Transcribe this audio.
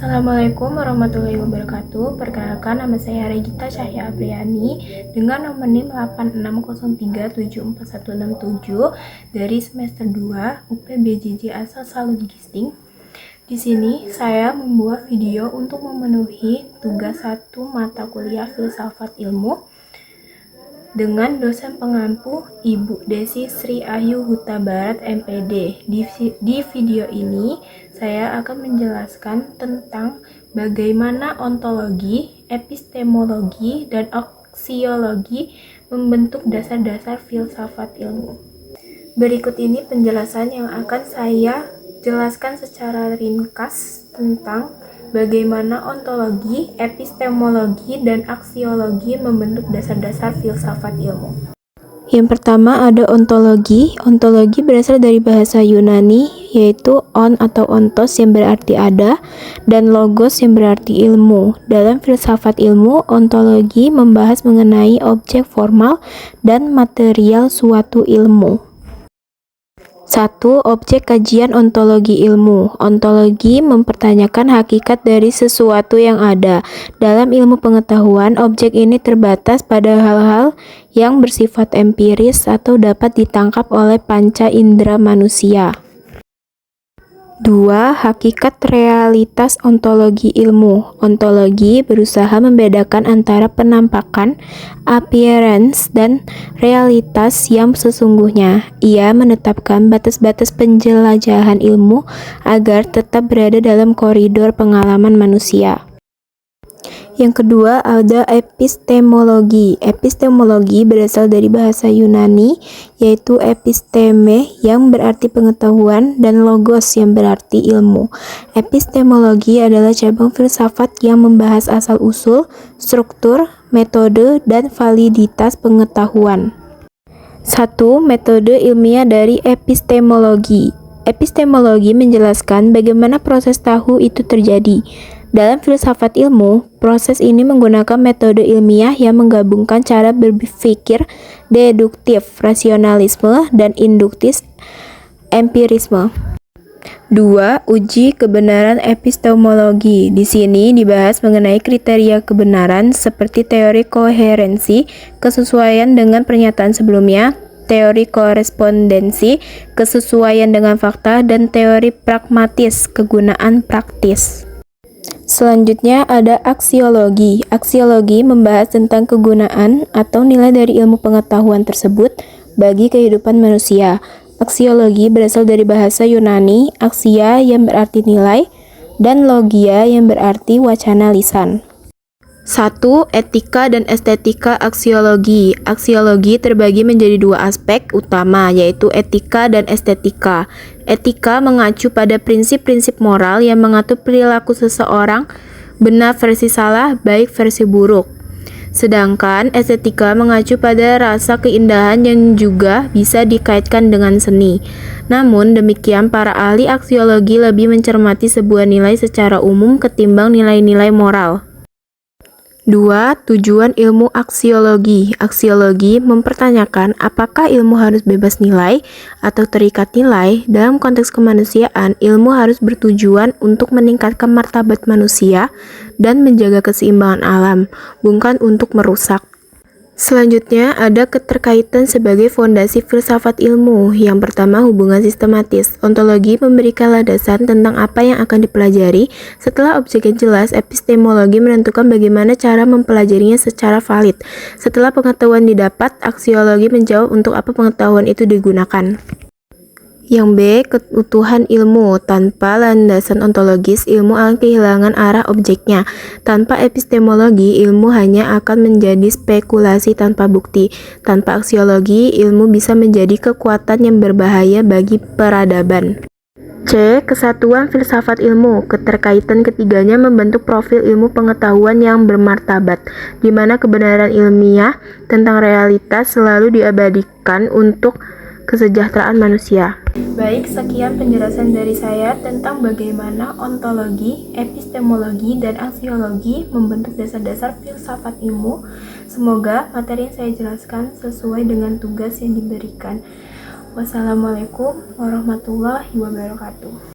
Assalamualaikum warahmatullahi wabarakatuh. Perkenalkan, nama saya Regita Cahya Apriani dengan nomor NIM 8603744167 dari semester 2 UPBJJ Asal Salut Gisting. Di sini saya membuat video untuk memenuhi tugas 1 mata kuliah Filsafat Ilmu dengan dosen pengampu Ibu Desi Sri Ayu Huta Barat MPD. Di video ini saya akan menjelaskan tentang bagaimana ontologi, epistemologi, dan aksiologi membentuk dasar-dasar filsafat ilmu. Berikut ini penjelasan yang akan saya jelaskan secara ringkas tentang bagaimana ontologi, epistemologi, dan aksiologi membentuk dasar-dasar filsafat ilmu. Yang pertama ada ontologi. Ontologi berasal dari bahasa Yunani, yaitu on atau ontos yang berarti ada, dan logos yang berarti ilmu. Dalam filsafat ilmu, ontologi membahas mengenai objek formal dan material suatu ilmu. 1. Objek kajian ontologi ilmu. Ontologi mempertanyakan hakikat dari sesuatu yang ada. Dalam ilmu pengetahuan, objek ini terbatas pada hal-hal yang bersifat empiris atau dapat ditangkap oleh panca indera manusia. 2. Hakikat realitas ontologi ilmu. Ontologi berusaha membedakan antara penampakan, appearance, dan realitas yang sesungguhnya. Ia menetapkan batas-batas penjelajahan ilmu agar tetap berada dalam koridor pengalaman manusia. Yang kedua ada epistemologi. Epistemologi berasal dari bahasa Yunani, yaitu episteme yang berarti pengetahuan dan logos yang berarti ilmu. Epistemologi adalah cabang filsafat yang membahas asal-usul, struktur, metode, dan validitas pengetahuan. 1. Metode ilmiah dari epistemologi. Epistemologi menjelaskan bagaimana proses tahu itu terjadi. Dalam filsafat ilmu, proses ini menggunakan metode ilmiah yang menggabungkan cara berpikir deduktif, rasionalisme, dan induktif, empirisme. 2. Uji kebenaran epistemologi. Di sini dibahas mengenai kriteria kebenaran seperti teori koherensi, kesesuaian dengan pernyataan sebelumnya, teori korespondensi, kesesuaian dengan fakta, dan teori pragmatis, kegunaan praktis. Selanjutnya ada aksiologi. Aksiologi membahas tentang kegunaan atau nilai dari ilmu pengetahuan tersebut bagi kehidupan manusia. Aksiologi berasal dari bahasa Yunani, aksia yang berarti nilai, dan logia yang berarti wacana lisan. 1. Etika dan estetika aksiologi. Aksiologi terbagi menjadi 2 aspek utama, yaitu etika dan estetika. Etika mengacu pada prinsip-prinsip moral yang mengatur perilaku seseorang, benar versi salah, baik versi buruk. Sedangkan estetika mengacu pada rasa keindahan yang juga bisa dikaitkan dengan seni. Namun demikian, para ahli aksiologi lebih mencermati sebuah nilai secara umum ketimbang nilai-nilai moral. 2. Tujuan ilmu aksiologi. Aksiologi mempertanyakan apakah ilmu harus bebas nilai atau terikat nilai. Dalam konteks kemanusiaan, ilmu harus bertujuan untuk meningkatkan martabat manusia dan menjaga keseimbangan alam, bukan untuk merusak. Selanjutnya ada keterkaitan sebagai fondasi filsafat ilmu. Yang pertama, hubungan sistematis. Ontologi memberikan landasan tentang apa yang akan dipelajari. Setelah objeknya jelas, epistemologi menentukan bagaimana cara mempelajarinya secara valid. Setelah pengetahuan didapat, aksiologi menjawab untuk apa pengetahuan itu digunakan. Yang B. Keutuhan ilmu. Tanpa landasan ontologis, ilmu akan kehilangan arah objeknya. Tanpa epistemologi, ilmu hanya akan menjadi spekulasi tanpa bukti. Tanpa aksiologi, ilmu bisa menjadi kekuatan yang berbahaya bagi peradaban. C. Kesatuan filsafat ilmu. Keterkaitan ketiganya membentuk profil ilmu pengetahuan yang bermartabat, di mana kebenaran ilmiah tentang realitas selalu diabadikan untuk kesejahteraan manusia. Baik, sekian penjelasan dari saya tentang bagaimana ontologi, epistemologi, dan aksiologi membentuk dasar-dasar filsafat ilmu. Semoga materi yang saya jelaskan sesuai dengan tugas yang diberikan. Wassalamualaikum warahmatullahi wabarakatuh.